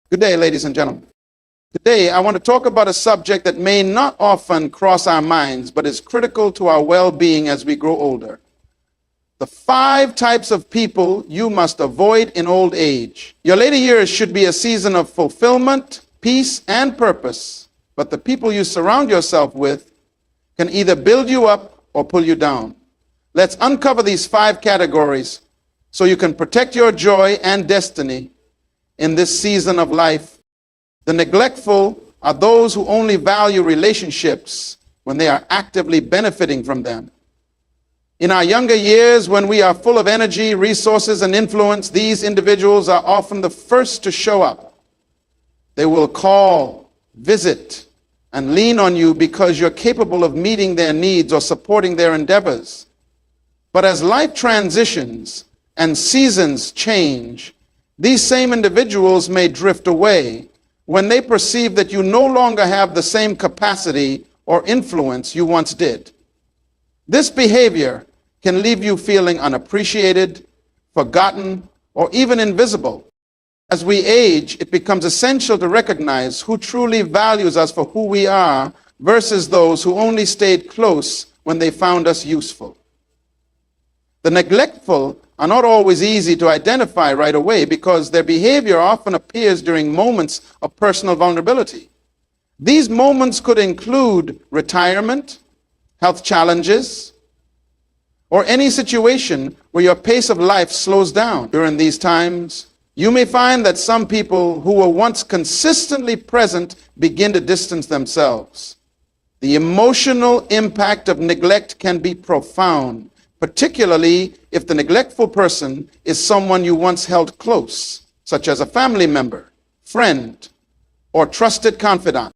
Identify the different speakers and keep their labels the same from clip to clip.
Speaker 1: Good day, ladies and gentlemen. Today, I want to talk about a subject that may not often cross our minds, but is critical to our well-being as we grow older. The 5 types of people you must avoid in old age. Your later years should be a season of fulfillment, peace, and purpose, but the people you surround yourself with can either build you up or pull you down. Let's uncover these 5 categories so you can protect your joy and destiny in this season of life. The neglectful are those who only value relationships when they are actively benefiting from them. In our younger years, when we are full of energy, resources, and influence, these individuals are often the first to show up. They will call, visit, and lean on you because you're capable of meeting their needs or supporting their endeavors. But as life transitions and seasons change, these same individuals may drift away when they perceive that you no longer have the same capacity or influence you once did. This behavior can leave you feeling unappreciated, forgotten, or even invisible. As we age, it becomes essential to recognize who truly values us for who we are versus those who only stayed close when they found us useful. The neglectful are not always easy to identify right away because their behavior often appears during moments of personal vulnerability. These moments could include retirement, health challenges, or any situation where your pace of life slows down. During these times, you may find that some people who were once consistently present begin to distance themselves. The emotional impact of neglect can be profound, particularly if the neglectful person is someone you once held close, such as a family member, friend, or trusted confidant.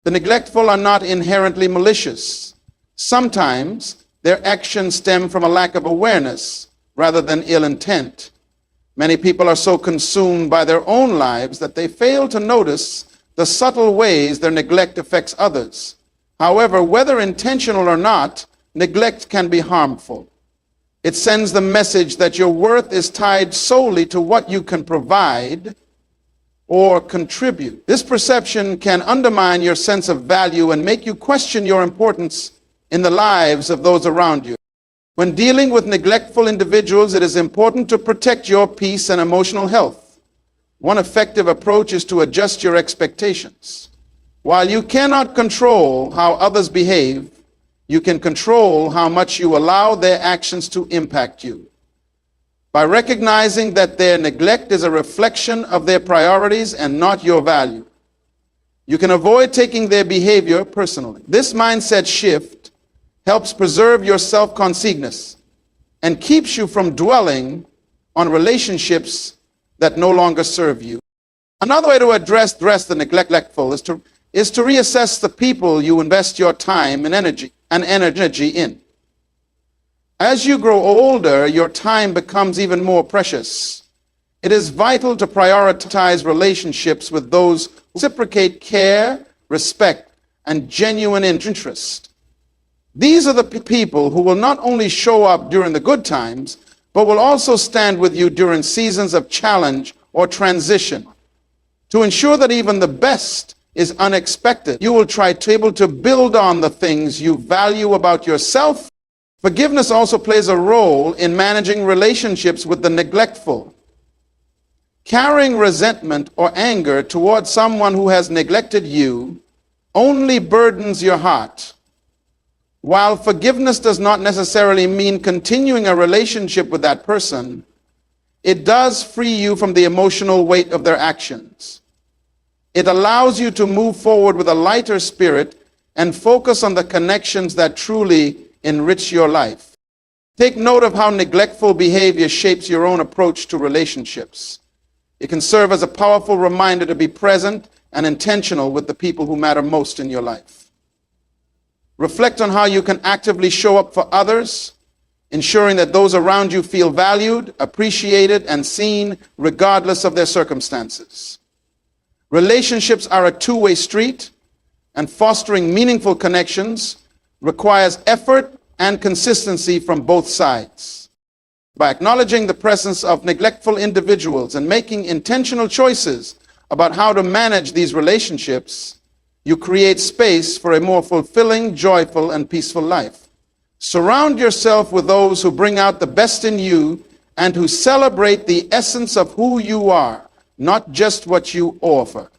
Speaker 1: The neglectful are not inherently malicious. Sometimes their actions stem from a lack of awareness rather than ill intent. Many people are so consumed by their own lives that they fail to notice the subtle ways their neglect affects others. However, whether intentional or not, neglect can be harmful. It sends the message that your worth is tied solely to what you can provide or contribute. This perception can undermine your sense of value and make you question your importance in the lives of those around you. When dealing with neglectful individuals, it is important to protect your peace and emotional health. One effective approach is to adjust your expectations. While you cannot control how others behave, you can control how much you allow their actions to impact you. By recognizing that their neglect is a reflection of their priorities and not your value, you can avoid taking their behavior personally. This mindset shift helps preserve your self-consciousness and keeps you from dwelling on relationships that no longer serve you. Another way to address the neglectful is to reassess the people you invest your time and energy in. As you grow older, your time becomes even more precious. It is vital to prioritize relationships with those who reciprocate care, respect, and genuine interest. These are the people who will not only show up during the good times, but will also stand with you during seasons of challenge or transition. To ensure that even the best is unexpected, you will try to build on the things you value about yourself. Forgiveness also plays a role in managing relationships with the neglectful. Carrying resentment or anger towards someone who has neglected you only burdens your heart. While forgiveness does not necessarily mean continuing a relationship with that person, it does free you from the emotional weight of their actions. It allows you to move forward with a lighter spirit and focus on the connections that truly enrich your life. Take note of how neglectful behavior shapes your own approach to relationships. It can serve as a powerful reminder to be present and intentional with the people who matter most in your life. Reflect on how you can actively show up for others, ensuring that those around you feel valued, appreciated, and seen regardless of their circumstances. Relationships are a two-way street, and fostering meaningful connections requires effort and consistency from both sides. By acknowledging the presence of neglectful individuals and making intentional choices about how to manage these relationships, you create space for a more fulfilling, joyful, and peaceful life. Surround yourself with those who bring out the best in you and who celebrate the essence of who you are, not just what you offer.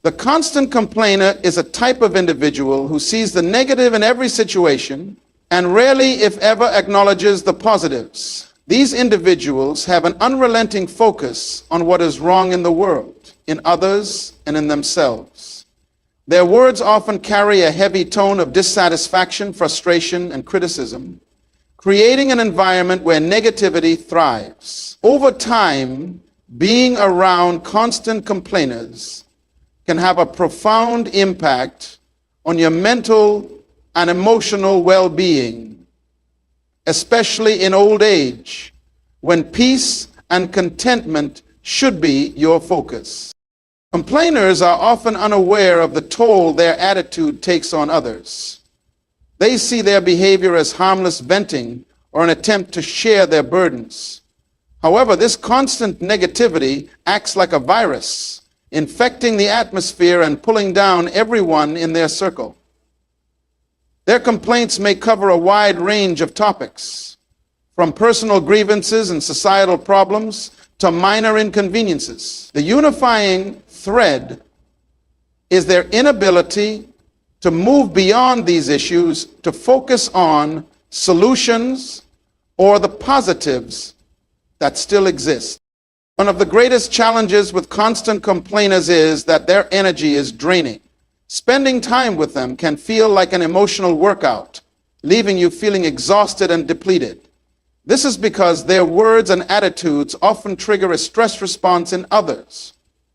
Speaker 1: The constant complainer is a type of individual who sees the negative in every situation and rarely, if ever, acknowledges the positives. These individuals have an unrelenting focus on what is wrong in the world, in others, and in themselves. Their words often carry a heavy tone of dissatisfaction, frustration, and criticism, creating an environment where negativity thrives. Over time, being around constant complainers can have a profound impact on your mental and emotional well-being, especially in old age, when peace and contentment should be your focus. Complainers are often unaware of the toll their attitude takes on others. They see their behavior as harmless venting or an attempt to share their burdens. However, this constant negativity acts like a virus, infecting the atmosphere and pulling down everyone in their circle. Their complaints may cover a wide range of topics, from personal grievances and societal problems to minor inconveniences. The unifying thread is their inability to move beyond these issues to focus on solutions or the positives that still exist. One of the greatest challenges with constant complainers is that their energy is draining. Spending time with them can feel like an emotional workout, leaving you feeling exhausted and depleted. This is because their words and attitudes often trigger a stress response in others.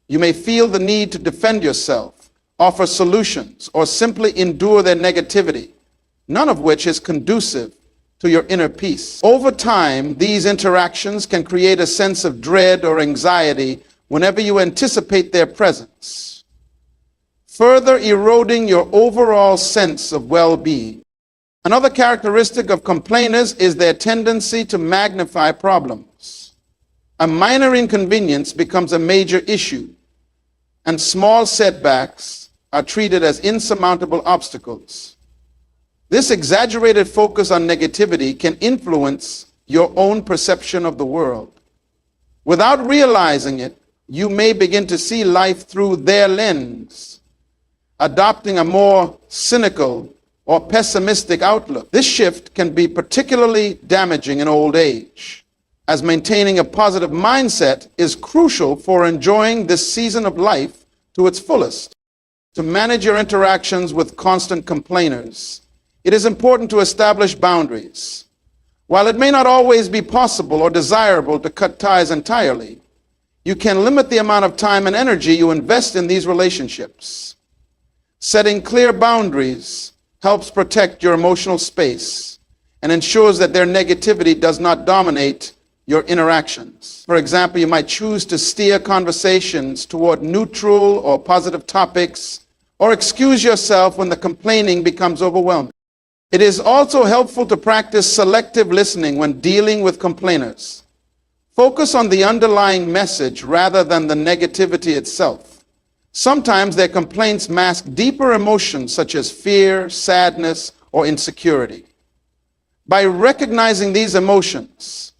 Speaker 1: You may feel the need to defend yourself, offer solutions, or simply endure their negativity, none of which is conducive to your inner peace. Over time, these interactions can create a sense of dread or anxiety whenever you anticipate their presence, further eroding your overall sense of well-being. Another characteristic of complainers is their tendency to magnify problems. A minor inconvenience becomes a major issue, and small setbacks are treated as insurmountable obstacles. This exaggerated focus on negativity can influence your own perception of the world. Without realizing it, you may begin to see life through their lens, adopting a more cynical or pessimistic outlook. This shift can be particularly damaging in old age, as maintaining a positive mindset is crucial for enjoying this season of life to its fullest. To manage your interactions with constant complainers, it is important to establish boundaries. While it may not always be possible or desirable to cut ties entirely, you can limit the amount of time and energy you invest in these relationships. Setting clear boundaries helps protect your emotional space and ensures that their negativity does not dominate your interactions. For example, you might choose to steer conversations toward neutral or positive topics, or excuse yourself when the complaining becomes overwhelming. It is also helpful to practice selective listening when dealing with complainers. Focus on the underlying message rather than the negativity itself. Sometimes their complaints mask deeper emotions such as fear, sadness, or insecurity. By recognizing these emotions,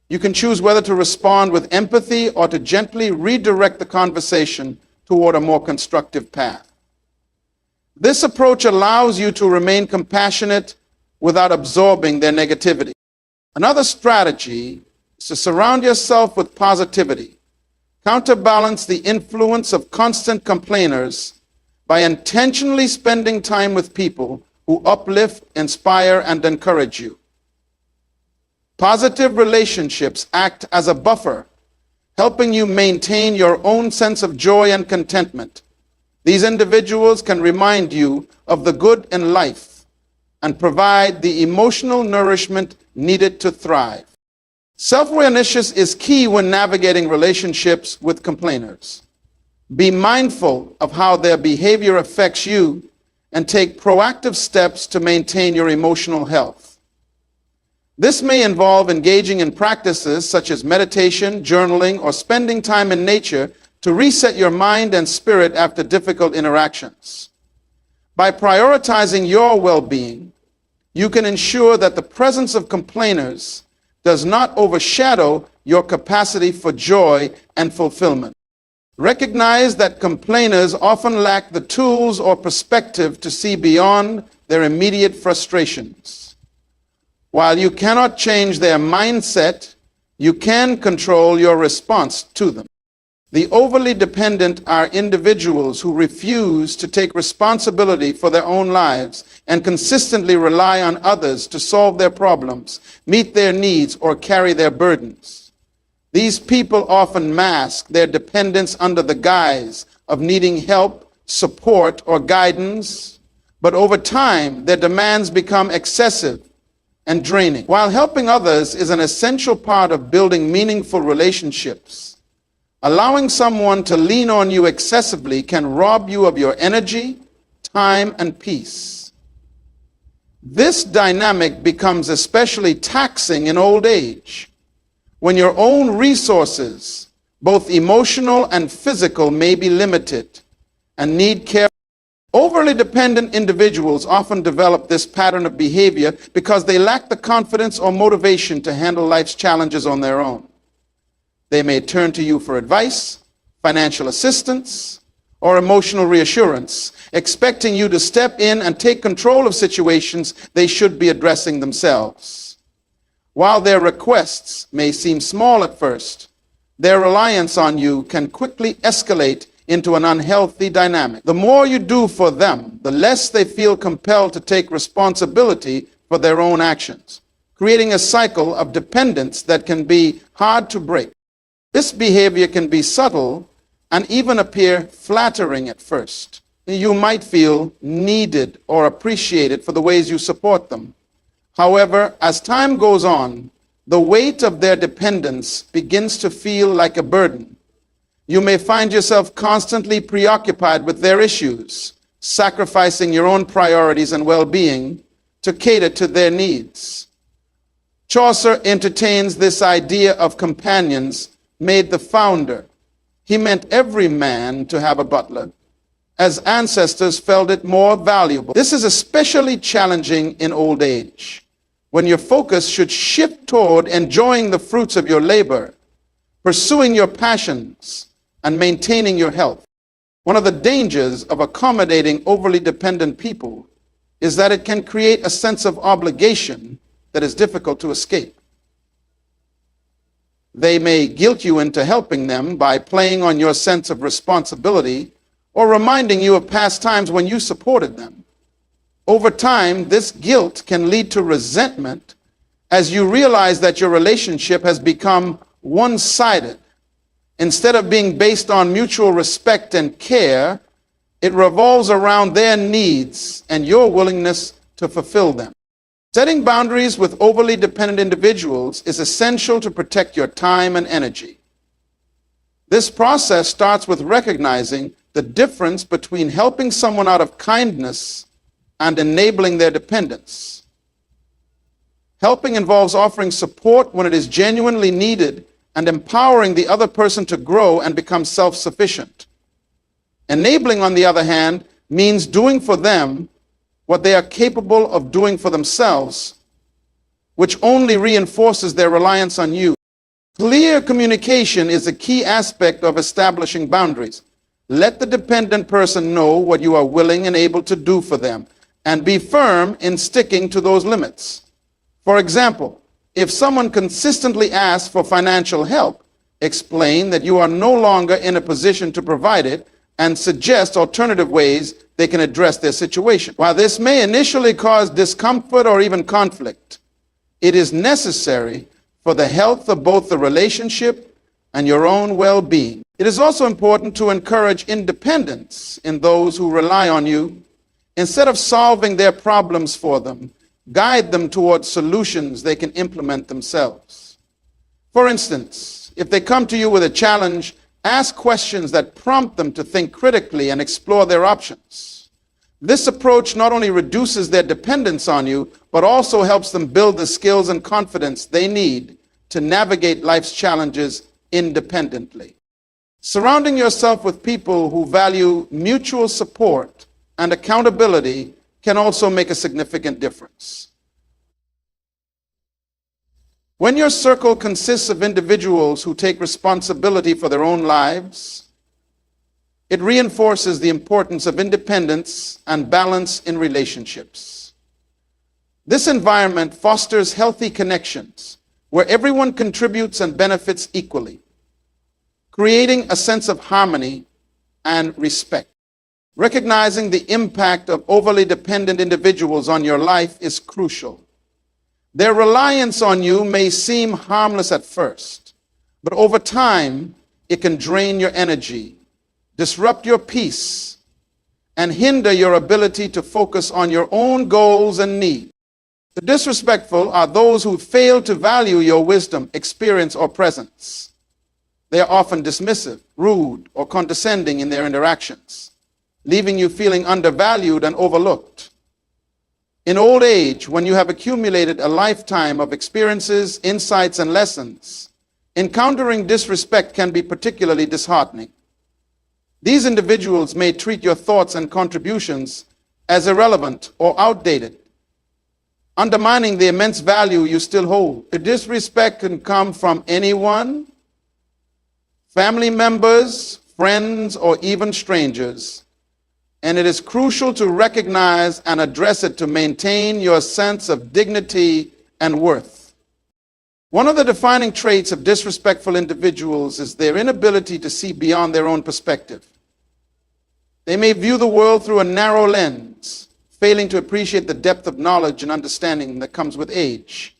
Speaker 1: you can choose whether to respond with empathy or to gently redirect the conversation toward a more constructive path. This approach allows you to remain compassionate without absorbing their negativity. Another strategy is to surround yourself with positivity. Counterbalance the influence of constant complainers by intentionally spending time with people who uplift, inspire, and encourage you. Positive relationships act as a buffer, helping you maintain your own sense of joy and contentment. These individuals can remind you of the good in life and provide the emotional nourishment needed to thrive. Self-awareness is key when navigating relationships with complainers. Be mindful of how their behavior affects you and take proactive steps to maintain your emotional health. This may involve engaging in practices such as meditation, journaling, or spending time in nature to reset your mind and spirit after difficult interactions. By prioritizing your well-being, you can ensure that the presence of complainers does not overshadow your capacity for joy and fulfillment. Recognize that complainers often lack the tools or perspective to see beyond their immediate frustrations. While you cannot change their mindset, you can control your response to them. The overly dependent are individuals who refuse to take responsibility for their own lives and consistently rely on others to solve their problems, meet their needs, or carry their burdens. These people often mask their dependence under the guise of needing help, support, or guidance, but over time, their demands become excessive and draining. While helping others is an essential part of building meaningful relationships, allowing someone to lean on you excessively can rob you of your energy, time, and peace. This dynamic becomes especially taxing in old age, when your own resources, both emotional and physical, may be limited and need care. Overly dependent individuals often develop this pattern of behavior because they lack the confidence or motivation to handle life's challenges on their own. They may turn to you for advice, financial assistance, or emotional reassurance, expecting you to step in and take control of situations they should be addressing themselves. While their requests may seem small at first, their reliance on you can quickly escalate into an unhealthy dynamic. The more you do for them, the less they feel compelled to take responsibility for their own actions, creating a cycle of dependence that can be hard to break. This behavior can be subtle and even appear flattering at first. You might feel needed or appreciated for the ways you support them. However, as time goes on, the weight of their dependence begins to feel like a burden. You may find yourself constantly preoccupied with their issues, sacrificing your own priorities and well-being to cater to their needs. Chaucer entertains this idea of companions made the founder. He meant every man to have a butler, as ancestors felt it more valuable. This is especially challenging in old age, when your focus should shift toward enjoying the fruits of your labor, pursuing your passions, and maintaining your health. One of the dangers of accommodating overly dependent people is that it can create a sense of obligation that is difficult to escape. They may guilt you into helping them by playing on your sense of responsibility or reminding you of past times when you supported them. Over time, this guilt can lead to resentment as you realize that your relationship has become one-sided. Instead of being based on mutual respect and care, it revolves around their needs and your willingness to fulfill them. Setting boundaries with overly dependent individuals is essential to protect your time and energy. This process starts with recognizing the difference between helping someone out of kindness and enabling their dependence. Helping involves offering support when it is genuinely needed and empowering the other person to grow and become self-sufficient. Enabling, on the other hand, means doing for them what they are capable of doing for themselves, which only reinforces their reliance on you. Clear communication is a key aspect of establishing boundaries. Let the dependent person know what you are willing and able to do for them, and be firm in sticking to those limits. For example, if someone consistently asks for financial help, explain that you are no longer in a position to provide it and suggest alternative ways they can address their situation. While this may initially cause discomfort or even conflict, it is necessary for the health of both the relationship and your own well-being. It is also important to encourage independence in those who rely on you. Instead of solving their problems for them, guide them towards solutions they can implement themselves. For instance, if they come to you with a challenge, ask questions that prompt them to think critically and explore their options. This approach not only reduces their dependence on you, but also helps them build the skills and confidence they need to navigate life's challenges independently. Surrounding yourself with people who value mutual support and accountability can also make a significant difference. When your circle consists of individuals who take responsibility for their own lives, it reinforces the importance of independence and balance in relationships. This environment fosters healthy connections where everyone contributes and benefits equally, creating a sense of harmony and respect. Recognizing the impact of overly dependent individuals on your life is crucial. Their reliance on you may seem harmless at first, but over time, it can drain your energy, disrupt your peace, and hinder your ability to focus on your own goals and needs. The disrespectful are those who fail to value your wisdom, experience, or presence. They are often dismissive, rude, or condescending in their interactions, leaving you feeling undervalued and overlooked. In old age, when you have accumulated a lifetime of experiences, insights, and lessons, encountering disrespect can be particularly disheartening. These individuals may treat your thoughts and contributions as irrelevant or outdated, undermining the immense value you still hold. The disrespect can come from anyone, family members, friends, or even strangers. And it is crucial to recognize and address it to maintain your sense of dignity and worth. One of the defining traits of disrespectful individuals is their inability to see beyond their own perspective. They may view the world through a narrow lens, failing to appreciate the depth of knowledge and understanding that comes with age.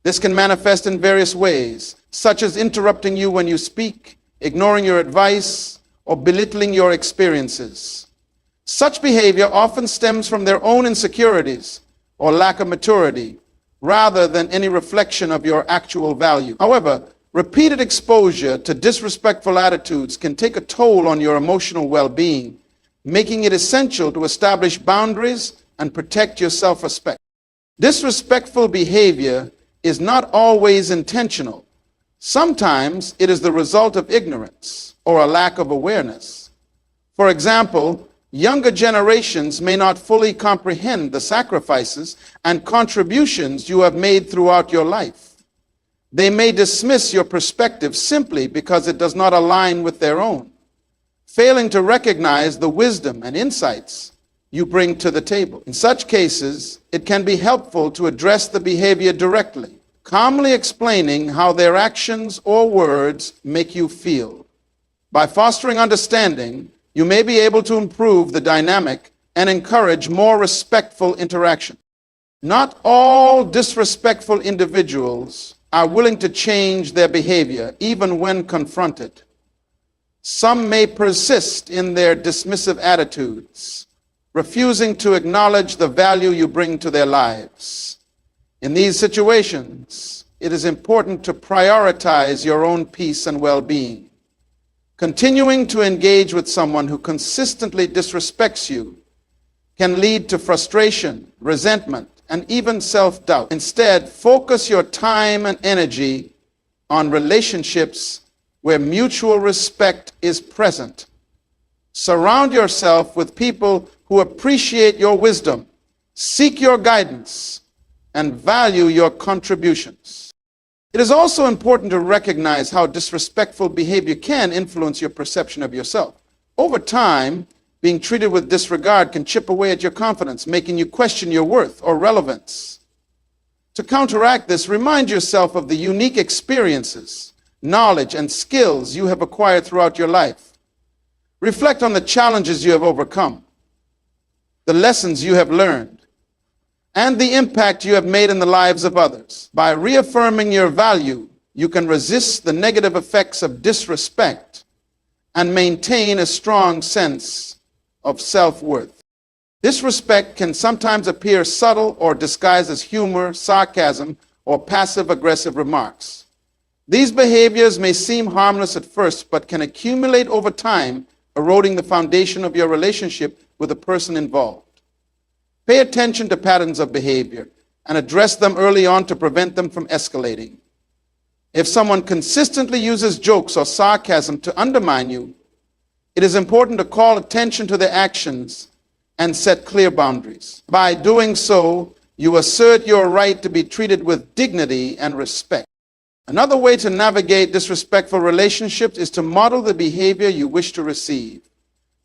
Speaker 1: This can manifest in various ways, such as interrupting you when you speak, ignoring your advice, or belittling your experiences. Such behavior often stems from their own insecurities or lack of maturity, rather than any reflection of your actual value. However, repeated exposure to disrespectful attitudes can take a toll on your emotional well-being, making it essential to establish boundaries and protect your self-respect. Disrespectful behavior is not always intentional. Sometimes it is the result of ignorance or a lack of awareness. For example, younger generations may not fully comprehend the sacrifices and contributions you have made throughout your life. They may dismiss your perspective simply because it does not align with their own, failing to recognize the wisdom and insights you bring to the table. In such cases, it can be helpful to address the behavior directly, calmly explaining how their actions or words make you feel. By fostering understanding, you may be able to improve the dynamic and encourage more respectful interaction. Not all disrespectful individuals are willing to change their behavior, even when confronted. Some may persist in their dismissive attitudes, refusing to acknowledge the value you bring to their lives. In these situations, it is important to prioritize your own peace and well-being. Continuing to engage with someone who consistently disrespects you can lead to frustration, resentment, and even self-doubt. Instead, focus your time and energy on relationships where mutual respect is present. Surround yourself with people who appreciate your wisdom, seek your guidance, and value your contributions. It is also important to recognize how disrespectful behavior can influence your perception of yourself. Over time, being treated with disregard can chip away at your confidence, making you question your worth or relevance. To counteract this, remind yourself of the unique experiences, knowledge, and skills you have acquired throughout your life. Reflect on the challenges you have overcome, the lessons you have learned, and the impact you have made in the lives of others. By reaffirming your value, you can resist the negative effects of disrespect and maintain a strong sense of self-worth. Disrespect can sometimes appear subtle or disguised as humor, sarcasm, or passive-aggressive remarks. These behaviors may seem harmless at first, but can accumulate over time, eroding the foundation of your relationship with the person involved. Pay attention to patterns of behavior and address them early on to prevent them from escalating. If someone consistently uses jokes or sarcasm to undermine you, it is important to call attention to their actions and set clear boundaries. By doing so, you assert your right to be treated with dignity and respect. Another way to navigate disrespectful relationships is to model the behavior you wish to receive.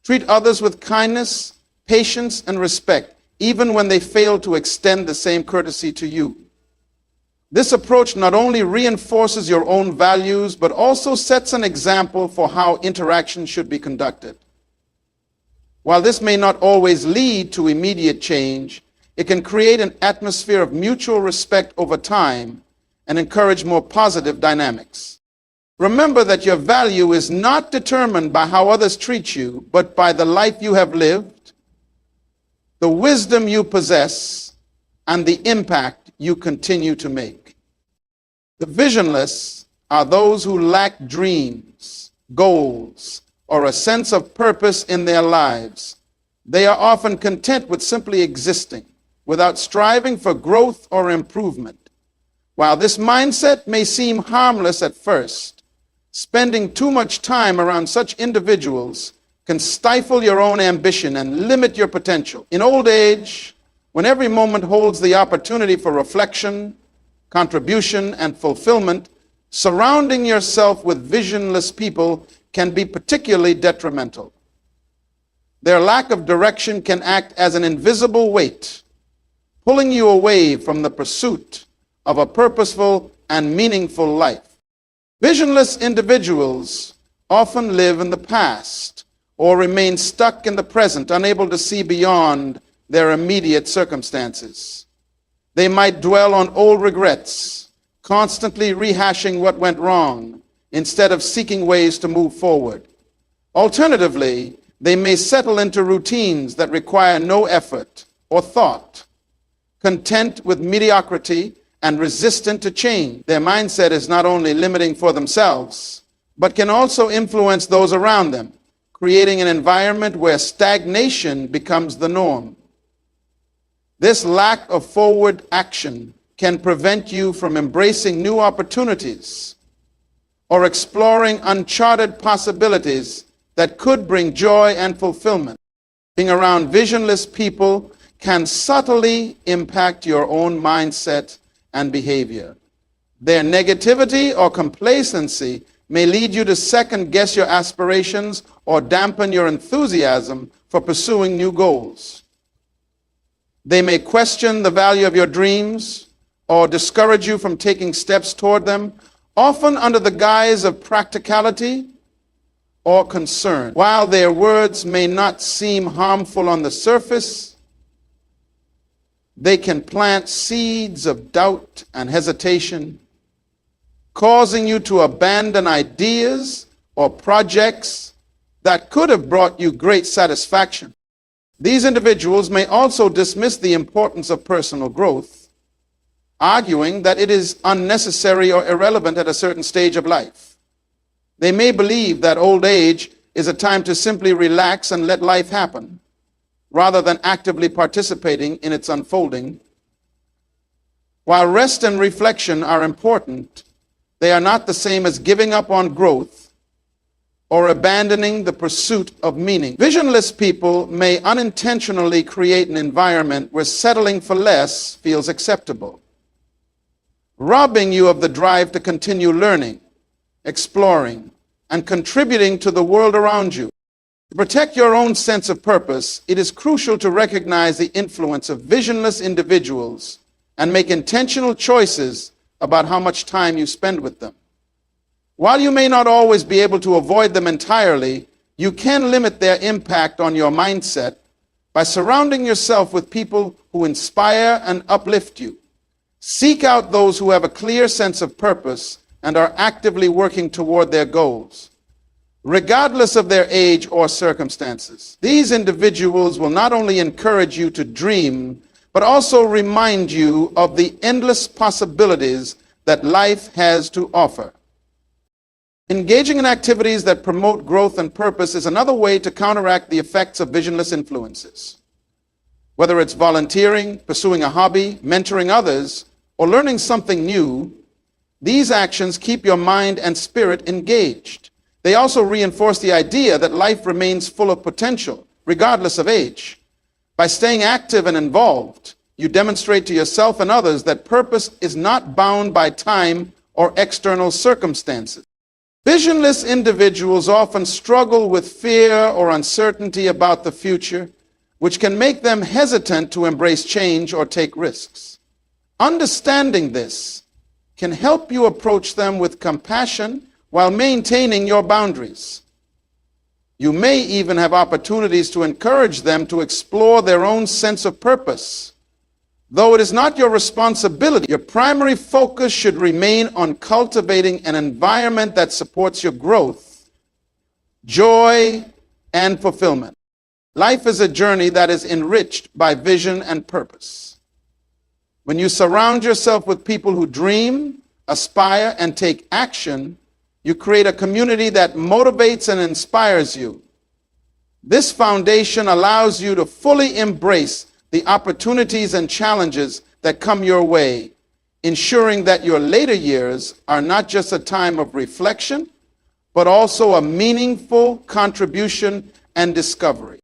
Speaker 1: Treat others with kindness, patience, and respect, even when they fail to extend the same courtesy to you. This approach not only reinforces your own values, but also sets an example for how interaction should be conducted. While this may not always lead to immediate change, it can create an atmosphere of mutual respect over time and encourage more positive dynamics. Remember that your value is not determined by how others treat you, but by the life you have lived, the wisdom you possess, and the impact you continue to make. The visionless are those who lack dreams, goals, or a sense of purpose in their lives. They are often content with simply existing, without striving for growth or improvement. While this mindset may seem harmless at first, spending too much time around such individuals can stifle your own ambition and limit your potential. In old age, when every moment holds the opportunity for reflection, contribution, and fulfillment, surrounding yourself with visionless people can be particularly detrimental. Their lack of direction can act as an invisible weight, pulling you away from the pursuit of a purposeful and meaningful life. Visionless individuals often live in the past or remain stuck in the present, unable to see beyond their immediate circumstances. They might dwell on old regrets, constantly rehashing what went wrong instead of seeking ways to move forward. Alternatively, they may settle into routines that require no effort or thought, content with mediocrity and resistant to change. Their mindset is not only limiting for themselves, but can also influence those around them, creating an environment where stagnation becomes the norm. This lack of forward action can prevent you from embracing new opportunities or exploring uncharted possibilities that could bring joy and fulfillment. Being around visionless people can subtly impact your own mindset and behavior. Their negativity or complacency may lead you to second-guess your aspirations or dampen your enthusiasm for pursuing new goals. They may question the value of your dreams or discourage you from taking steps toward them, often under the guise of practicality or concern. While their words may not seem harmful on the surface, they can plant seeds of doubt and hesitation, causing you to abandon ideas or projects that could have brought you great satisfaction. These individuals may also dismiss the importance of personal growth, arguing that it is unnecessary or irrelevant at a certain stage of life. They may believe that old age is a time to simply relax and let life happen, rather than actively participating in its unfolding. While rest and reflection are important, they are not the same as giving up on growth or abandoning the pursuit of meaning. Visionless people may unintentionally create an environment where settling for less feels acceptable, robbing you of the drive to continue learning, exploring, and contributing to the world around you. To protect your own sense of purpose, it is crucial to recognize the influence of visionless individuals and make intentional choices about how much time you spend with them. While you may not always be able to avoid them entirely, you can limit their impact on your mindset by surrounding yourself with people who inspire and uplift you. Seek out those who have a clear sense of purpose and are actively working toward their goals, regardless of their age or circumstances. These individuals will not only encourage you to dream, but also remind you of the endless possibilities that life has to offer. Engaging in activities that promote growth and purpose is another way to counteract the effects of visionless influences. Whether it's volunteering, pursuing a hobby, mentoring others, or learning something new, These actions keep your mind and spirit engaged. They also reinforce the idea that life remains full of potential, regardless of age. By staying active and involved, you demonstrate to yourself and others that purpose is not bound by time or external circumstances. Visionless individuals often struggle with fear or uncertainty about the future, which can make them hesitant to embrace change or take risks. Understanding this can help you approach them with compassion while maintaining your boundaries. You may even have opportunities to encourage them to explore their own sense of purpose. Though it is not your responsibility, your primary focus should remain on cultivating an environment that supports your growth, joy, and fulfillment. Life is a journey that is enriched by vision and purpose. When you surround yourself with people who dream, aspire, and take action, you create a community that motivates and inspires you. This foundation allows you to fully embrace the opportunities and challenges that come your way, ensuring that your later years are not just a time of reflection, but also a meaningful contribution and discovery.